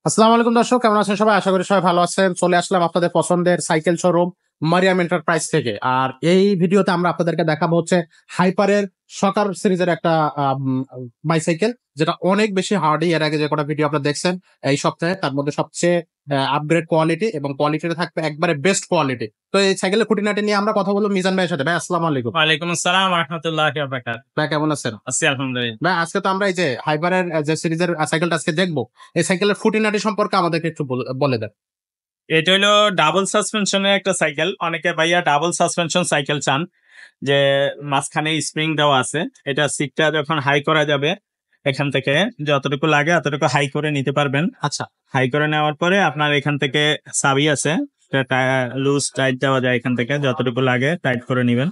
আসসালামু আলাইকুম দর্শক, কেমন আছেন সবাই? আশা করি সবাই ভালো আছেন। চলে আসলাম আপনাদের পছন্দের সাইকেল শোরুম মারিয়াম এন্টারপ্রাইজ থেকে। আর এই ভিডিওতে আমরা আপনাদেরকে দেখাবো হচ্ছে হাইপারের সকার সিরিজের একটা বাইসাইকেল, যেটা অনেক বেশি হার্ডি। এর আগে যে কটা ভিডিও আপনারা দেখছেন এই সপ্তাহে, তার মধ্যে সবচেয়ে আপগ্রেড কোয়ালিটি এবং কোয়ালিটিটা থাকবে একবারে বেস্ট কোয়ালিটি। তো এই সাইকেলের খুঁটিনাটি নিয়ে আমরা কথা বলবো মিজান ভাইয়ের সাথে। ভাই আসসালামু আলাইকুম। ওয়ালাইকুম আসসালাম ওয়া রাহমাতুল্লাহি ওয়া বারাকাতুহু। ভাই কেমন আছেন? আছি আলহামদুলিল্লাহ। ভাই আজকে তো আমরা এই যে হাইপারের যে সিরিজের সাইকেলটা আজকে দেখবো, এই সাইকেলের খুঁটিনাটি সম্পর্কে আমাদেরকে একটু বলে দেন। এটা হলো ডাবল সাসপেনশনের একটা সাইকেল। অনেকে ভাইয়া ডাবল সাসপেনশন সাইকেল চান, যে মাঝখানে স্প্রিং দেওয়া আছে। এটা সিটটা যখন হাই করা যাবে, এখান থেকে যতটুকু লাগে অতটুকু হাই করে নিতে পারবেন। আচ্ছা, হাই করে নেওয়ার পরে আপনার এখান থেকে চাবি আছে, লুজ টাইট দেওয়া যায়। এখান থেকে যতটুকু লাগে টাইট করে নিবেন।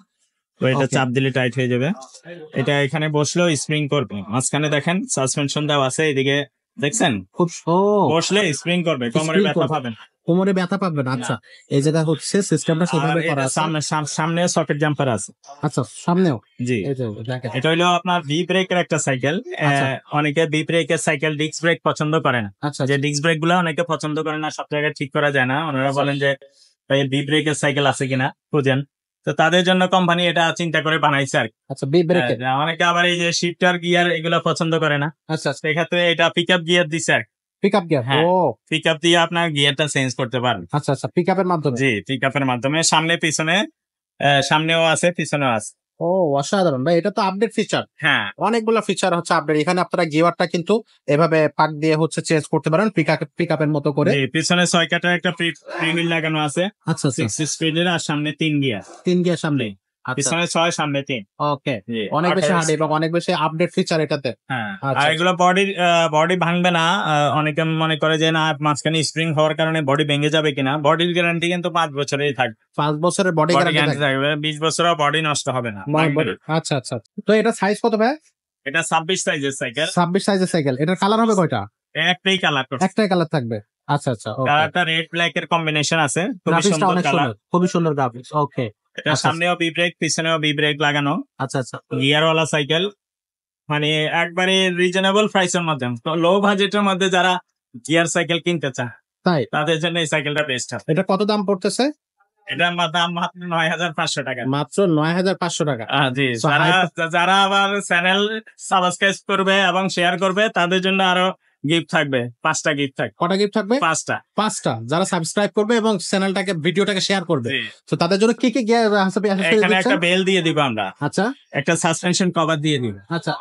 তো এটা Okay. চাপ দিলে টাইট হয়ে যাবে। এটা এখানে বসলেও স্প্রিং করবে। মাঝখানে দেখেন সাসপেনশন দেওয়া আছে, এদিকে দেখছেন খুব বসলে স্প্রিং করবে, কোমরে Spring ব্যথা করবে। পাবেন। কোমরে ব্যথা পাবেন। আচ্ছা, এই জায়গা হচ্ছে সিস্টেমটা আর সেভাবে করা এটা আছে। সামনে সকেট জাম্পার আছে। আচ্ছা, সামনেও জি, এই যে দেখেন। এটা হলো আপনার ভি ব্রেকের একটা সাইকেল। আচ্ছা। অনেকে ভি ব্রেকের সাইকেল ডিস্ক ব্রেক পছন্দ করে না। আচ্ছা, যে ডিস্ক ব্রেক গুলো অনেকে পছন্দ করে না, সব জায়গায় ঠিক করা যায় না। ওনারা বলেন যে ভি ব্রেকের সাইকেল আছে কিনা খুঁজেন। তো তাদের জন্য কোম্পানি এটা চিন্তা করে বানাইছে আর কি। আচ্ছা, বি ব্রেকে। অনেকে আবার এই যে শিফটার গিয়ার এগুলো পছন্দ করে না, আচ্ছা, সেক্ষেত্রে এটা পিক আপ গিয়ার দিছে আর কি। Pickup gear. হ্যাঁ। ও পিক আপ দিয়ে আপনার গিয়ারটা চেঞ্জ করতে পারবেন। আচ্ছা, আচ্ছা, পিকআপের মাধ্যমে। জি, পিক আপের মাধ্যমে সামনে পিছনে, সামনেও আছে পিছনেও আছে। ও অসাধারণ ভাই, এটা তো আপডেট ফিচার। হ্যাঁ, অনেকগুলো ফিচার হচ্ছে আপডেট। এখানে আপনারা গিয়ারটা কিন্তু এভাবে পাক দিয়ে হচ্ছে চেঞ্জ করতে পারেন পিকআপের মতো করে। জি, পিছনে 6 কাটার একটা প্রিমিল লাগানো আছে, আচ্ছা, আচ্ছা, 6 স্পিডের, আর সামনে 3 গিয়ার। 3 গিয়ার সামনে। আচ্ছা, পিছনে 6, সামনে 3। ওকে। জি, অনেক বেশি 28 হার্ড এবং অনেক বেশি আপডেট ফিচার এটাতে। হ্যাঁ। আচ্ছা, আর এগুলো বডি ভাঙবে না। অনেকে মনে করে যে না, মাঝখানে স্প্রিং হওয়ার কারণে বডি ভেঙে যাবে কিনা। বডির গ্যারান্টি কিন্তু 5 বছরেই থাকবে। 5 বছরের বডি বডি গ্যারান্টি গ্যারান্টি থাকবে, 20 বছরও বডি নষ্ট হবে না, ভাঙবে না। আচ্ছা, আচ্ছা, আচ্ছা। তো এটা সাইজ কত ভাই? এটা 26 সাইজের সাইকেল। 26 সাইজের সাইকেল। এটার কালার হবে কয়টা? একটাই কালার করছে। একটাই কালার থাকবে। আচ্ছা, আচ্ছা, ওকে। কালারটা রেড ব্ল্যাক এর কম্বিনেশন আছে, খুবই গ্রাফিক্সটা সুন্দর অনেক কালার। সুন্দর, খুবই সুন্দর গ্রাফিক্স। ওকে। এটা আচ্ছা, সামনেও বি ব্রেক, পিছনেও বি ব্রেক লাগানো, আচ্ছা, আচ্ছা, গিয়ারওয়ালা সাইকেল। মানে একবারে রিজনেবল প্রাইসের মধ্যে, লো বাজেটের মধ্যে যারা গিয়ার সাইকেল কিনতে চায় তাই তাদের জন্য এই সাইকেলটা বেস্ট হবে। এটা কত দাম পড়তেছে? এটার দাম মাত্র 9,500 টাকা। মাত্র 9,500 টাকা। জি, So, যারা আবার চ্যানেল সাবস্ক্রাইব করবে এবং শেয়ার করবে তাদের জন্য আরো গিফট থাকবে, 5টা গিফট থাকবে। কটা গিফট থাকবে? 5টা। 5টা। যারা সাবস্ক্রাইব করবে এবং চ্যানেলটাকে ভিডিওটাকে শেয়ার করবে, জি, তো তাদের জন্য কি কি এখানে একটা বেল দিয়ে দিব আমরা, আচ্ছা, একটা সাসপেনশন কভার দিয়ে দিব, আচ্ছা,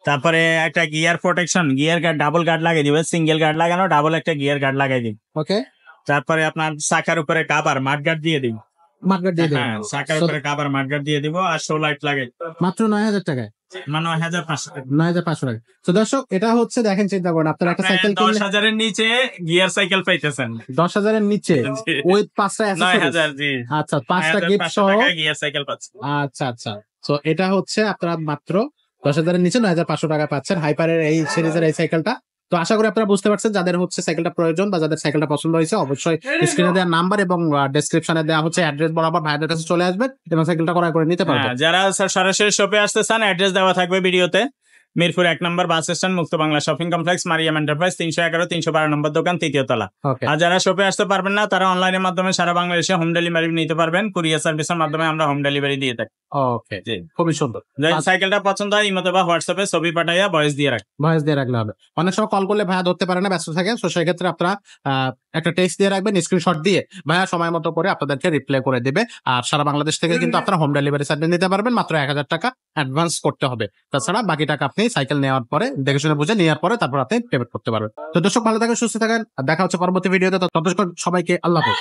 তারপরে একটা gear protection, gear guard, double guard লাগিয়ে দিবে। সিঙ্গেল গার্ড লাগানো, ডাবল একটা গিয়ার গার্ড লাগাই দিন। ওকে। তারপরে আপনার চাকার উপরে কাভার মাড গার্ড দিয়ে দিন। মার্কেট দিয়ে দেবেন। হ্যাঁ, চাকার উপরে কাভার মাড গার্ড দিয়ে দিব, আর শো লাইট লাগাই মাত্র 9,000 টাকায়। 9,500 টাকা। 9,500 টাকা। তো দর্শক, এটা হচ্ছে দেখেন, চিন্তা করেন আপনারা একটা সাইকেল কিনলে 10,000 এর নিচে গিয়ার সাইকেল পাইতেছেন। 10,000 এর নিচে জি। উইথ 5টা অ্যাক্সেসরিজ। 9,000, জি। আচ্ছা, 5টা গিফট 9,500 সহ। টাকায় গিয়ার সাইকেল পাচ্ছেন। আচ্ছা, আচ্ছা। তো এটা হচ্ছে আপনারা মাত্র 10,000 এর নিচে 9,500 টাকা পাচ্ছেন হাইপারের এই সিরিজের এই সাইকেলটা। তো আশা করি আপনারা বুঝতে পারছেন, যাদের হচ্ছে সাইকেলটা প্রয়োজন বা যাদের সাইকেলটা পছন্দ হয়েছে, অবশ্যই স্ক্রিনে দেওয়া নাম্বার এবং ডেসক্রিপশনে দেওয়া হচ্ছে অ্যাড্রেস বরাবর ভাইদের কাছে চলে আসবেন এবং সাইকেলটা ক্রয় করে নিতে পারবেন। হ্যাঁ, যারা সরাসরি শপে আসতে চান, অ্যাড্রেস দেওয়া থাকবে ভিডিওতে। মিরপুর 1 নম্বর bus stand, Mukto Bangla shopping complex, Mariam enterprise, 311-312 number দোকান, 3য় তলা। ওকে, আর যারা শপে আসতে পারবেন না, তারা অনলাইনের মাধ্যমে সারা বাংলাদেশে হোম ডেলিভারি নিতে পারবেন। কুরিয়ার সার্ভিসের মাধ্যমে আমরা হোম ডেলিভারি দিয়ে থাকি। ওকে, জি, খুবই সুন্দর। যদি সাইকেলটা পছন্দ হয়, ইমোতে বা হোয়াটসঅ্যাপে ছবি পাঠাইয়া ভয়েস দিয়ে রাখ। ভয়েস দিয়ে রাখলে হবে। অনেক সময় কল করলে ভাইয়া ধরতে পারে না, ব্যস্ত থাকে। তো সেক্ষেত্রে আপনারা একটা টেক্সট দিয়ে রাখবেন, স্ক্রিনশট দিয়ে ভাইয়া সময় মতো করে আপনাদেরকে রিপ্লাই করে দেবে। আর সারা বাংলাদেশ থেকে কিন্তু আপনারা হোম ডেলিভারি সার্ভিস নিতে পারবেন। মাত্র 1,000 টাকা অ্যাডভান্স করতে হবে। তাছাড়া বাকি টাকা আপনি সাইকেল নেওয়ার পরে, দেখে শুনে বুঝে নেওয়ার পরে তারপর আপনি পেমেন্ট করতে পারবেন। তো দর্শক, ভালো থাকেন, সুস্থ থাকেন। আর দেখা হচ্ছে পরবর্তী ভিডিওতে। ততক্ষণ সবাইকে আল্লাহ হাফেজ।